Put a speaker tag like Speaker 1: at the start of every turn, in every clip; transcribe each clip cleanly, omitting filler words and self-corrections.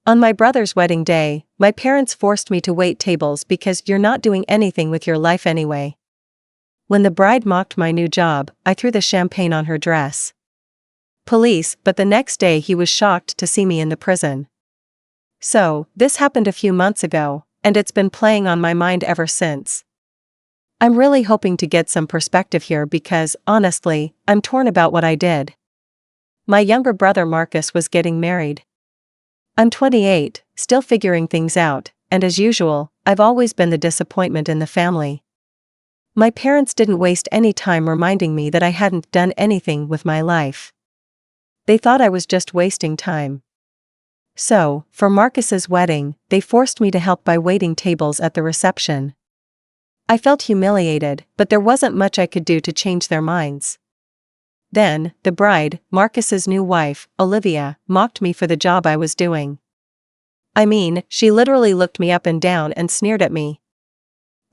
Speaker 1: On my brother's wedding day, my parents forced me to wait tables because you're not doing anything with your life anyway. When the bride mocked my new job, I threw the champagne on her dress. Police, but the next day he was shocked to see me in the prison. So, this happened a few months ago, and it's been playing on my mind ever since. I'm really hoping to get some perspective here because, honestly, I'm torn about what I did. My younger brother Marcus was getting married. I'm 28, still figuring things out, and as usual, I've always been the disappointment in the family. My parents didn't waste any time reminding me that I hadn't done anything with my life. They thought I was just wasting time. So, for Marcus's wedding, they forced me to help by waiting tables at the reception. I felt humiliated, but there wasn't much I could do to change their minds. Then, the bride, Marcus's new wife, Olivia, mocked me for the job I was doing. I mean, she literally looked me up and down and sneered at me.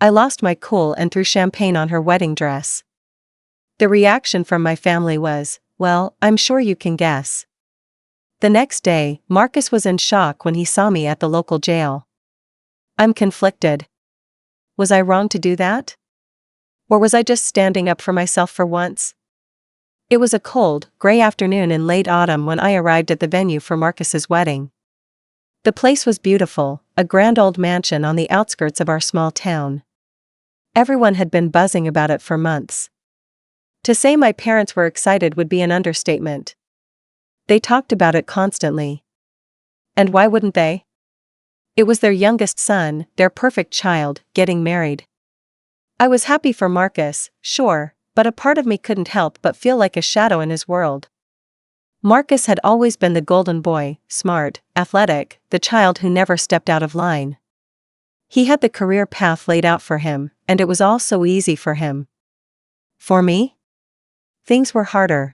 Speaker 1: I lost my cool and threw champagne on her wedding dress. The reaction from my family was, well, I'm sure you can guess. The next day, Marcus was in shock when he saw me at the local jail. I'm conflicted. Was I wrong to do that? Or was I just standing up for myself for once? It was a cold, gray afternoon in late autumn when I arrived at the venue for Marcus's wedding. The place was beautiful, a grand old mansion on the outskirts of our small town. Everyone had been buzzing about it for months. To say my parents were excited would be an understatement. They talked about it constantly. And why wouldn't they? It was their youngest son, their perfect child, getting married. I was happy for Marcus, sure, but a part of me couldn't help but feel like a shadow in his world. Marcus had always been the golden boy, smart, athletic, the child who never stepped out of line. He had the career path laid out for him, and it was all so easy for him. For me? Things were harder.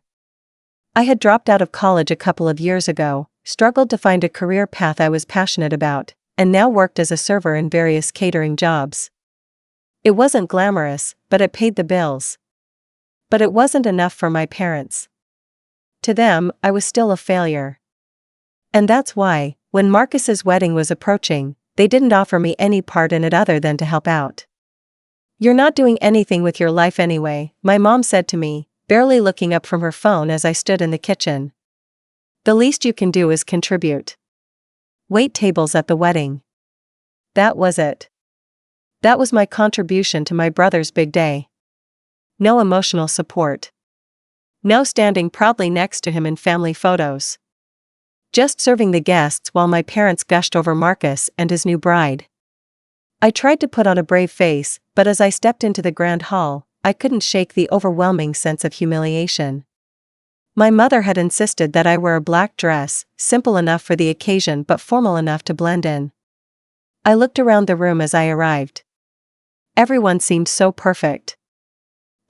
Speaker 1: I had dropped out of college a couple of years ago, struggled to find a career path I was passionate about, and now worked as a server in various catering jobs. It wasn't glamorous, but it paid the bills. But it wasn't enough for my parents. To them, I was still a failure. And that's why, when Marcus's wedding was approaching, they didn't offer me any part in it other than to help out. You're not doing anything with your life anyway, my mom said to me, barely looking up from her phone as I stood in the kitchen. The least you can do is contribute. Wait tables at the wedding. That was it. That was my contribution to my brother's big day. No emotional support. No standing proudly next to him in family photos. Just serving the guests while my parents gushed over Marcus and his new bride. I tried to put on a brave face, but as I stepped into the grand hall, I couldn't shake the overwhelming sense of humiliation. My mother had insisted that I wear a black dress, simple enough for the occasion but formal enough to blend in. I looked around the room as I arrived. Everyone seemed so perfect.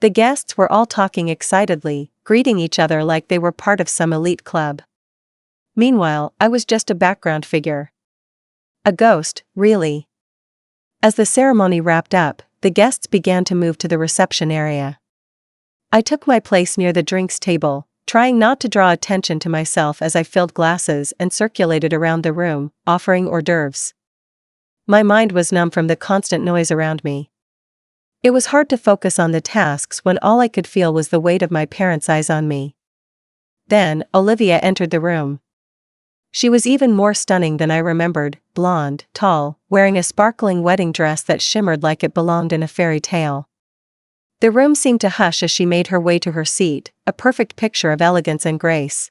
Speaker 1: The guests were all talking excitedly, greeting each other like they were part of some elite club. Meanwhile, I was just a background figure. A ghost, really. As the ceremony wrapped up, the guests began to move to the reception area. I took my place near the drinks table, trying not to draw attention to myself as I filled glasses and circulated around the room, offering hors d'oeuvres. My mind was numb from the constant noise around me. It was hard to focus on the tasks when all I could feel was the weight of my parents' eyes on me. Then, Olivia entered the room. She was even more stunning than I remembered, blonde, tall, wearing a sparkling wedding dress that shimmered like it belonged in a fairy tale. The room seemed to hush as she made her way to her seat, a perfect picture of elegance and grace.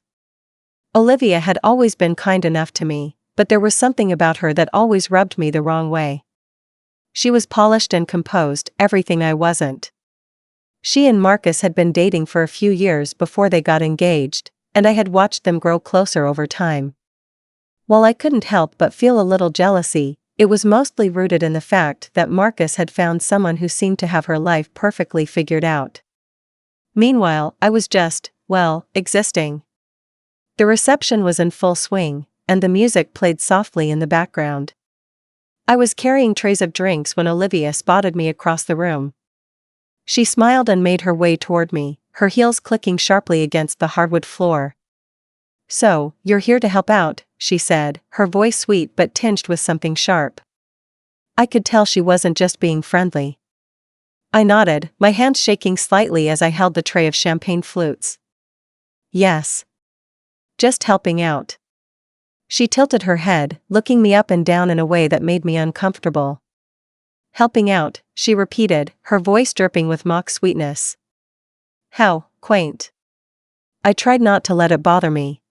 Speaker 1: Olivia had always been kind enough to me, but there was something about her that always rubbed me the wrong way. She was polished and composed, everything I wasn't. She and Marcus had been dating for a few years before they got engaged, and I had watched them grow closer over time. While I couldn't help but feel a little jealousy, it was mostly rooted in the fact that Marcus had found someone who seemed to have her life perfectly figured out. Meanwhile, I was just, well, existing. The reception was in full swing, and the music played softly in the background. I was carrying trays of drinks when Olivia spotted me across the room. She smiled and made her way toward me, her heels clicking sharply against the hardwood floor. "So, you're here to help out," she said, her voice sweet but tinged with something sharp. I could tell she wasn't just being friendly. I nodded, my hands shaking slightly as I held the tray of champagne flutes. "Yes. Just helping out." She tilted her head, looking me up and down in a way that made me uncomfortable. "Helping out," she repeated, her voice dripping with mock sweetness. How quaint. I tried not to let it bother me.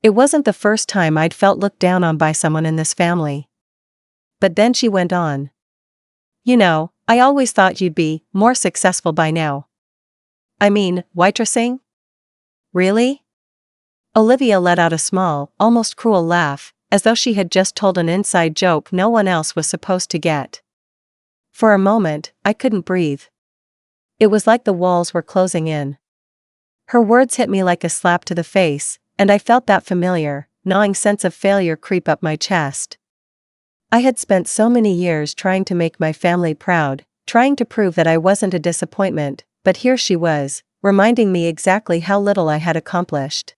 Speaker 1: It wasn't the first time I'd felt looked down on by someone in this family. But then she went on. "You know, I always thought you'd be more successful by now. I mean, waitressing?" "Really?" Olivia let out a small, almost cruel laugh, as though she had just told an inside joke no one else was supposed to get. For a moment, I couldn't breathe. It was like the walls were closing in. Her words hit me like a slap to the face, and I felt that familiar, gnawing sense of failure creep up my chest. I had spent so many years trying to make my family proud, trying to prove that I wasn't a disappointment, but here she was, reminding me exactly how little I had accomplished.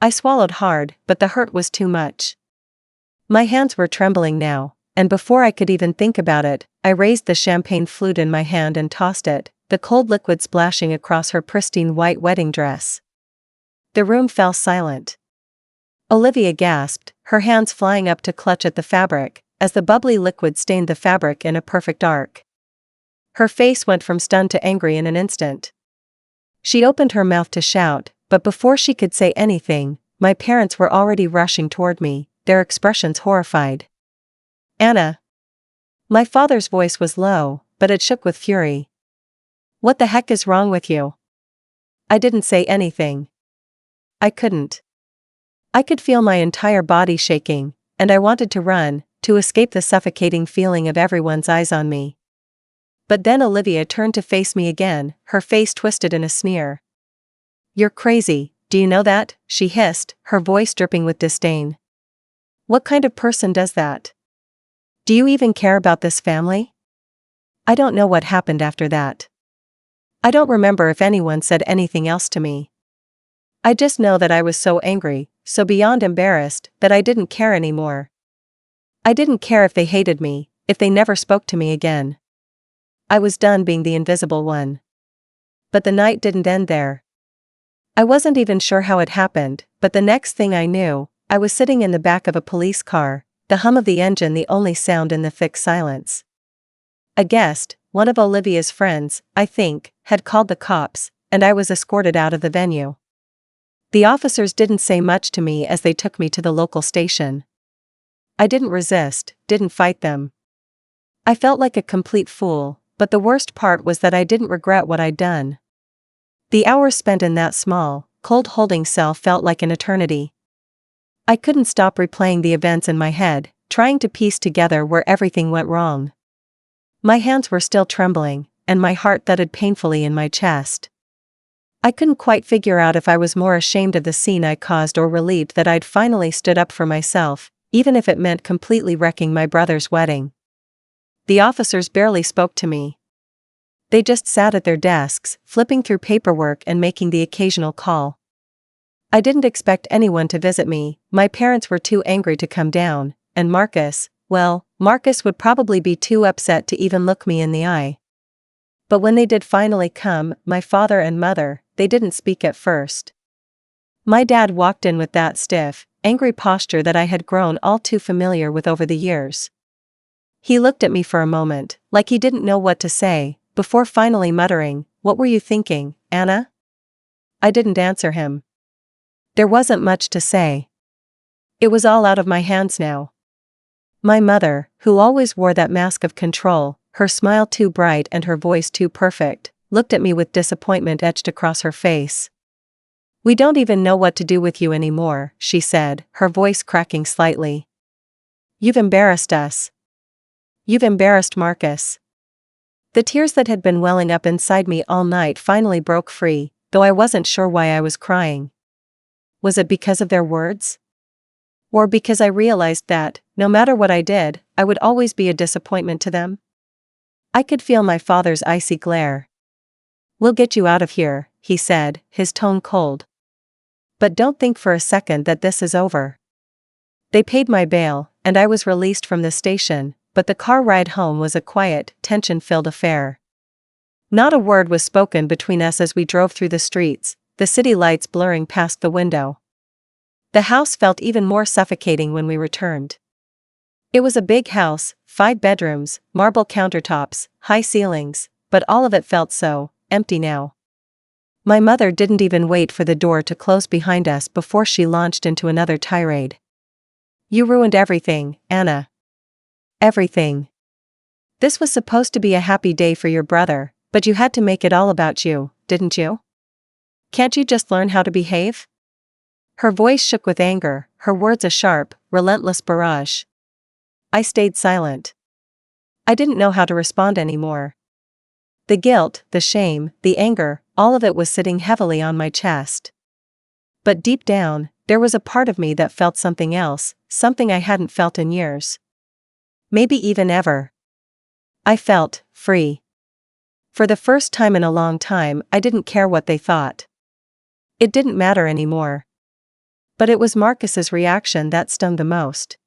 Speaker 1: I swallowed hard, but the hurt was too much. My hands were trembling now, and before I could even think about it, I raised the champagne flute in my hand and tossed it, the cold liquid splashing across her pristine white wedding dress. The room fell silent. Olivia gasped, her hands flying up to clutch at the fabric, as the bubbly liquid stained the fabric in a perfect arc. Her face went from stunned to angry in an instant. She opened her mouth to shout, but before she could say anything, my parents were already rushing toward me, their expressions horrified. "Anna." My father's voice was low, but it shook with fury. "What the heck is wrong with you?" I didn't say anything. I couldn't. I could feel my entire body shaking, and I wanted to run, to escape the suffocating feeling of everyone's eyes on me. But then Olivia turned to face me again, her face twisted in a sneer. "You're crazy, do you know that?" she hissed, her voice dripping with disdain. "What kind of person does that? Do you even care about this family?" I don't know what happened after that. I don't remember if anyone said anything else to me. I just know that I was so angry, so beyond embarrassed, that I didn't care anymore. I didn't care if they hated me, if they never spoke to me again. I was done being the invisible one. But the night didn't end there. I wasn't even sure how it happened, but the next thing I knew, I was sitting in the back of a police car, the hum of the engine the only sound in the thick silence. A guest, one of Olivia's friends, I think, had called the cops, and I was escorted out of the venue. The officers didn't say much to me as they took me to the local station. I didn't resist, didn't fight them. I felt like a complete fool, but the worst part was that I didn't regret what I'd done. The hours spent in that small, cold holding cell felt like an eternity. I couldn't stop replaying the events in my head, trying to piece together where everything went wrong. My hands were still trembling, and my heart thudded painfully in my chest. I couldn't quite figure out if I was more ashamed of the scene I caused or relieved that I'd finally stood up for myself, even if it meant completely wrecking my brother's wedding. The officers barely spoke to me. They just sat at their desks, flipping through paperwork and making the occasional call. I didn't expect anyone to visit me, my parents were too angry to come down, and Marcus would probably be too upset to even look me in the eye. But when they did finally come, my father and mother, they didn't speak at first. My dad walked in with that stiff, angry posture that I had grown all too familiar with over the years. He looked at me for a moment, like he didn't know what to say, before finally muttering, "What were you thinking, Anna?" I didn't answer him. There wasn't much to say. It was all out of my hands now. My mother, who always wore that mask of control, her smile too bright and her voice too perfect, looked at me with disappointment etched across her face. "We don't even know what to do with you anymore," she said, her voice cracking slightly. "You've embarrassed us. You've embarrassed Marcus." The tears that had been welling up inside me all night finally broke free, though I wasn't sure why I was crying. Was it because of their words? Or because I realized that, no matter what I did, I would always be a disappointment to them? I could feel my father's icy glare. "We'll get you out of here," he said, his tone cold. But don't think for a second that this is over. They paid my bail, and I was released from the station, but the car ride home was a quiet, tension-filled affair. Not a word was spoken between us as we drove through the streets, the city lights blurring past the window. The house felt even more suffocating when we returned. It was a big house, 5 bedrooms, marble countertops, high ceilings, but all of it felt so empty now. My mother didn't even wait for the door to close behind us before she launched into another tirade. "You ruined everything, Anna. Everything. This was supposed to be a happy day for your brother, but you had to make it all about you, didn't you? Can't you just learn how to behave?" Her voice shook with anger, her words a sharp, relentless barrage. I stayed silent. I didn't know how to respond anymore. The guilt, the shame, the anger, all of it was sitting heavily on my chest. But deep down, there was a part of me that felt something else, something I hadn't felt in years. Maybe even ever. I felt free. For the first time in a long time, I didn't care what they thought. It didn't matter anymore. But it was Marcus's reaction that stung the most.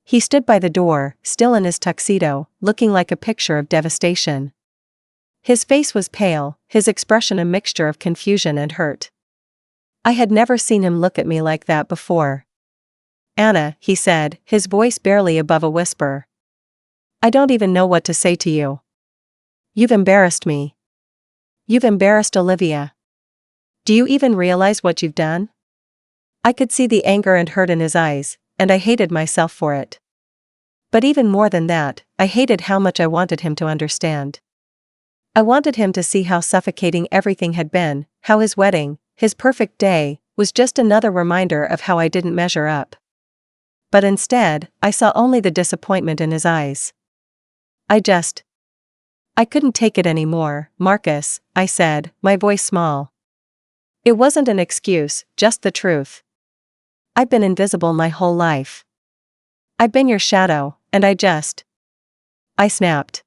Speaker 1: He stood by the door, still in his tuxedo, looking like a picture of devastation. His face was pale, his expression a mixture of confusion and hurt. I had never seen him look at me like that before. "Anna," he said, his voice barely above a whisper. "I don't even know what to say to you. You've embarrassed me. You've embarrassed Olivia. Do you even realize what you've done?" I could see the anger and hurt in his eyes, and I hated myself for it. But even more than that, I hated how much I wanted him to understand. I wanted him to see how suffocating everything had been, how his wedding, his perfect day, was just another reminder of how I didn't measure up. But instead, I saw only the disappointment in his eyes. I couldn't take it anymore, Marcus, I said, my voice small. It wasn't an excuse, just the truth. I've been invisible my whole life. I've been your shadow, and I snapped.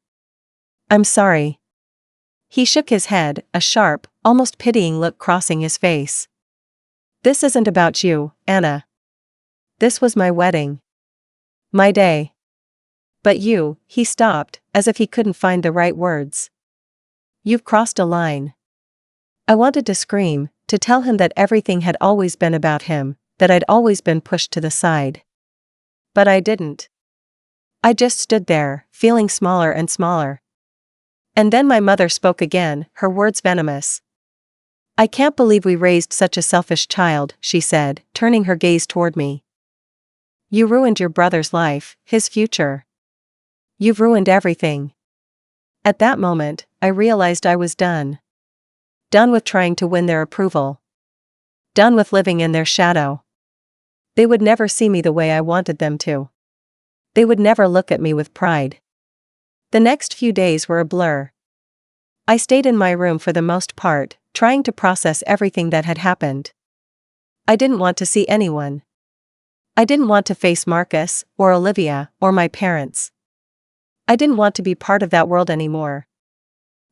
Speaker 1: "I'm sorry." He shook his head, a sharp, almost pitying look crossing his face. "This isn't about you, Anna. This was my wedding. My day. But you," he stopped, as if he couldn't find the right words. "You've crossed a line." I wanted to scream, to tell him that everything had always been about him, that I'd always been pushed to the side. But I didn't. I just stood there, feeling smaller and smaller. And then my mother spoke again, her words venomous. "I can't believe we raised such a selfish child," she said, turning her gaze toward me. "You ruined your brother's life, his future. You've ruined everything." At that moment, I realized I was done. Done with trying to win their approval. Done with living in their shadow. They would never see me the way I wanted them to. They would never look at me with pride. The next few days were a blur. I stayed in my room for the most part, trying to process everything that had happened. I didn't want to see anyone. I didn't want to face Marcus, or Olivia, or my parents. I didn't want to be part of that world anymore.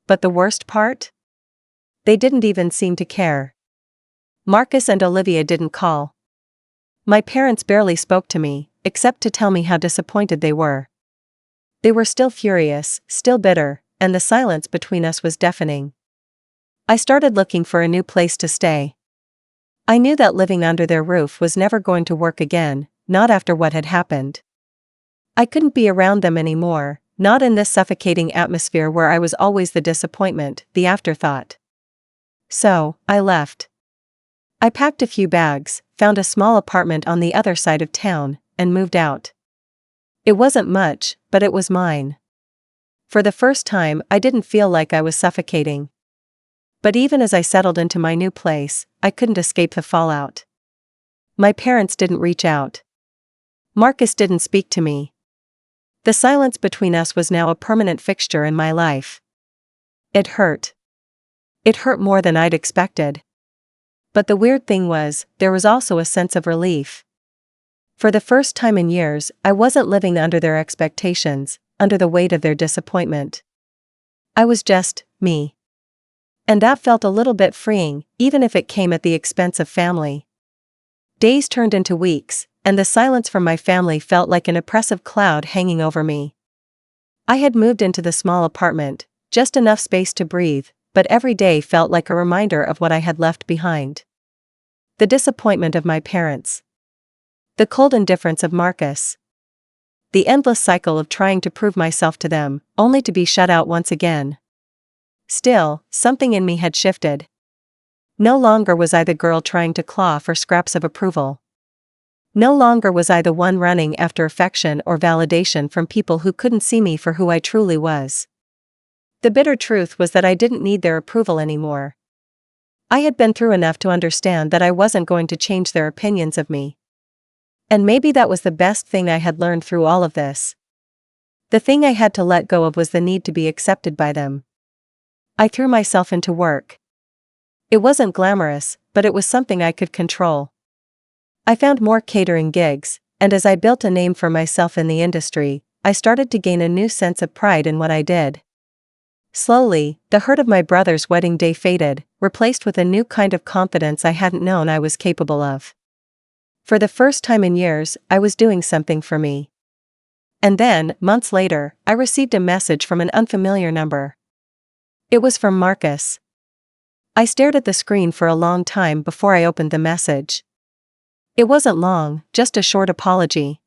Speaker 1: But the worst part? They didn't even seem to care. Marcus and Olivia didn't call. My parents barely spoke to me, except to tell me how disappointed they were. They were still furious, still bitter, and the silence between us was deafening. I started looking for a new place to stay. I knew that living under their roof was never going to work again, not after what had happened. I couldn't be around them anymore, not in this suffocating atmosphere where I was always the disappointment, the afterthought. So, I left. I packed a few bags, found a small apartment on the other side of town, and moved out. It wasn't much, but it was mine. For the first time, I didn't feel like I was suffocating. But even as I settled into my new place, I couldn't escape the fallout. My parents didn't reach out. Marcus didn't speak to me. The silence between us was now a permanent fixture in my life. It hurt. It hurt more than I'd expected. But the weird thing was, there was also a sense of relief. For the first time in years, I wasn't living under their expectations, under the weight of their disappointment. I was just me. And that felt a little bit freeing, even if it came at the expense of family. Days turned into weeks, and the silence from my family felt like an oppressive cloud hanging over me. I had moved into the small apartment, just enough space to breathe, but every day felt like a reminder of what I had left behind. The disappointment of my parents. The cold indifference of Marcus. The endless cycle of trying to prove myself to them, only to be shut out once again. Still, something in me had shifted. No longer was I the girl trying to claw for scraps of approval. No longer was I the one running after affection or validation from people who couldn't see me for who I truly was. The bitter truth was that I didn't need their approval anymore. I had been through enough to understand that I wasn't going to change their opinions of me. And maybe that was the best thing I had learned through all of this. The thing I had to let go of was the need to be accepted by them. I threw myself into work. It wasn't glamorous, but it was something I could control. I found more catering gigs, and as I built a name for myself in the industry, I started to gain a new sense of pride in what I did. Slowly, the hurt of my brother's wedding day faded, replaced with a new kind of confidence I hadn't known I was capable of. For the first time in years, I was doing something for me. And then, months later, I received a message from an unfamiliar number. It was from Marcus. I stared at the screen for a long time before I opened the message. It wasn't long, just a short apology.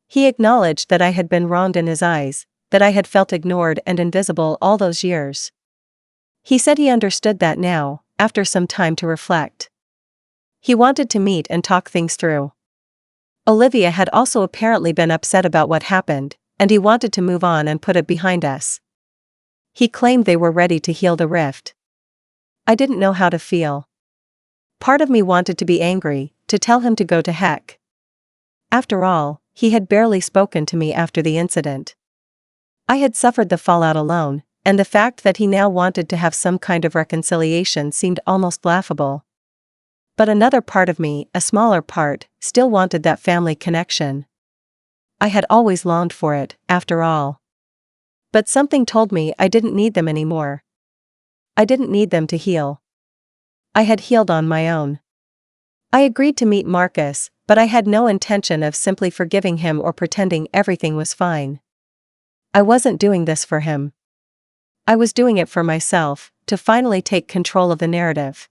Speaker 1: He acknowledged that I had been wronged in his eyes, that I had felt ignored and invisible all those years. He said he understood that now, after some time to reflect. He wanted to meet and talk things through. Olivia had also apparently been upset about what happened, and he wanted to move on and put it behind us. He claimed they were ready to heal the rift. I didn't know how to feel. Part of me wanted to be angry, to tell him to go to heck. After all, he had barely spoken to me after the incident. I had suffered the fallout alone, and the fact that he now wanted to have some kind of reconciliation seemed almost laughable. But another part of me, a smaller part, still wanted that family connection. I had always longed for it, after all. But something told me I didn't need them anymore. I didn't need them to heal. I had healed on my own. I agreed to meet Marcus, but I had no intention of simply forgiving him or pretending everything was fine. I wasn't doing this for him. I was doing it for myself, to finally take control of the narrative.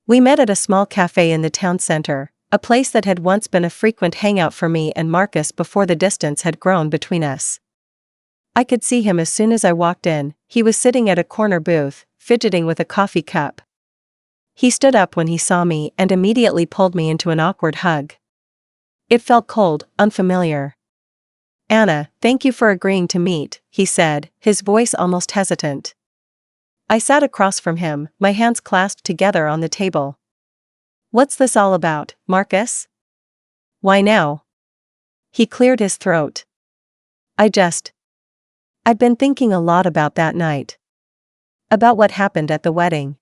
Speaker 1: We met at a small cafe in the town center, a place that had once been a frequent hangout for me and Marcus before the distance had grown between us. I could see him as soon as I walked in. He was sitting at a corner booth, fidgeting with a coffee cup. He stood up when he saw me and immediately pulled me into an awkward hug. It felt cold, unfamiliar. "Anna, thank you for agreeing to meet," he said, his voice almost hesitant. I sat across from him, my hands clasped together on the table. "What's this all about, Marcus? Why now?" He cleared his throat. I'd been thinking a lot about that night. About what happened at the wedding.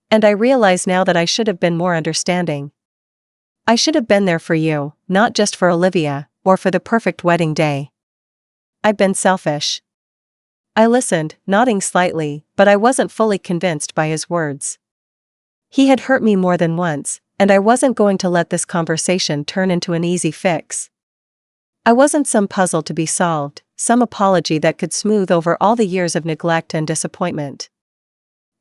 Speaker 1: And I realize now that I should have been more understanding. I should have been there for you, not just for Olivia, or for the perfect wedding day. I've been selfish. I listened, nodding slightly, but I wasn't fully convinced by his words. He had hurt me more than once, and I wasn't going to let this conversation turn into an easy fix. I wasn't some puzzle to be solved, some apology that could smooth over all the years of neglect and disappointment.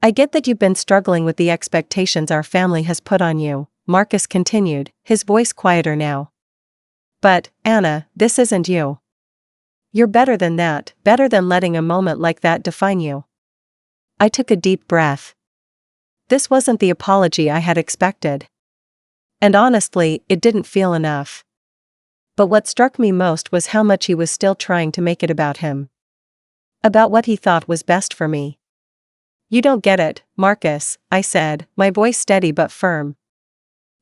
Speaker 1: "I get that you've been struggling with the expectations our family has put on you," Marcus continued, his voice quieter now. "But, Anna, this isn't you. You're better than that, better than letting a moment like that define you." I took a deep breath. This wasn't the apology I had expected. And honestly, it didn't feel enough. But what struck me most was how much he was still trying to make it about him. About what he thought was best for me. "You don't get it, Marcus," I said, my voice steady but firm.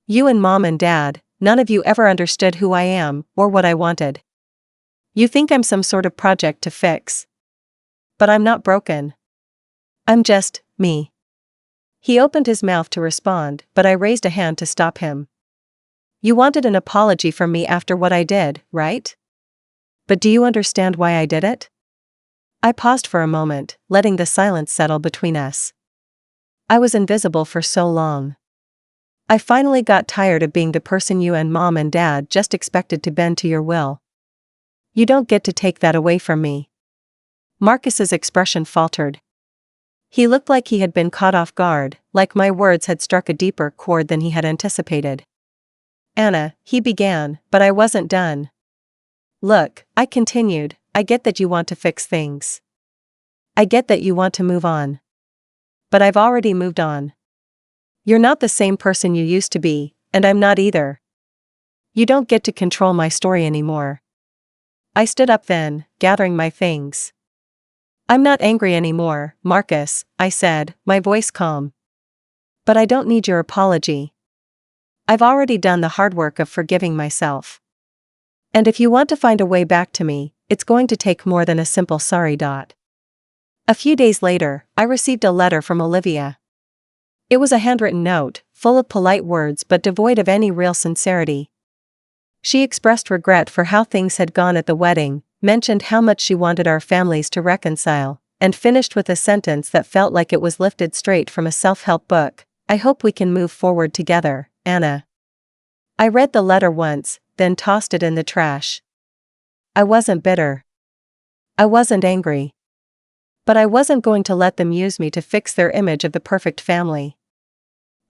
Speaker 1: "You and Mom and Dad, none of you ever understood who I am, or what I wanted. You think I'm some sort of project to fix. But I'm not broken. I'm just me." He opened his mouth to respond, but I raised a hand to stop him. "You wanted an apology from me after what I did, right? But do you understand why I did it?" I paused for a moment, letting the silence settle between us. I was invisible for so long. I finally got tired of being the person you and mom and dad just expected to bend to your will. You don't get to take that away from me. Marcus's expression faltered. He looked like he had been caught off guard, like my words had struck a deeper chord than he had anticipated. Anna, he began, but I wasn't done. Look, I continued, I get that you want to fix things. I get that you want to move on. But I've already moved on. You're not the same person you used to be, and I'm not either. You don't get to control my story anymore. I stood up then, gathering my things. I'm not angry anymore, Marcus, I said, my voice calm. But I don't need your apology. I've already done the hard work of forgiving myself. And if you want to find a way back to me, it's going to take more than a simple sorry. A few days later, I received a letter from Olivia. It was a handwritten note, full of polite words but devoid of any real sincerity. She expressed regret for how things had gone at the wedding, mentioned how much she wanted our families to reconcile, and finished with a sentence that felt like it was lifted straight from a self-help book. I hope we can move forward together, Anna. I read the letter once, then tossed it in the trash. I wasn't bitter. I wasn't angry. But I wasn't going to let them use me to fix their image of the perfect family.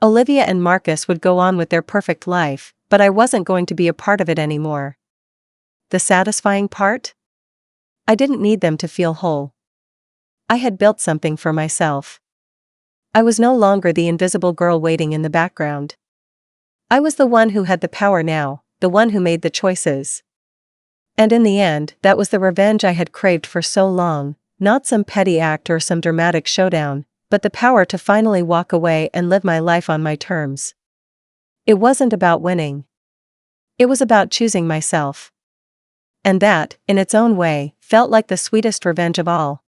Speaker 1: Olivia and Marcus would go on with their perfect life, but I wasn't going to be a part of it anymore. The satisfying part? I didn't need them to feel whole. I had built something for myself. I was no longer the invisible girl waiting in the background. I was the one who had the power now, the one who made the choices. And in the end, that was the revenge I had craved for so long. Not some petty act or some dramatic showdown, but the power to finally walk away and live my life on my terms. It wasn't about winning. It was about choosing myself. And that, in its own way, felt like the sweetest revenge of all.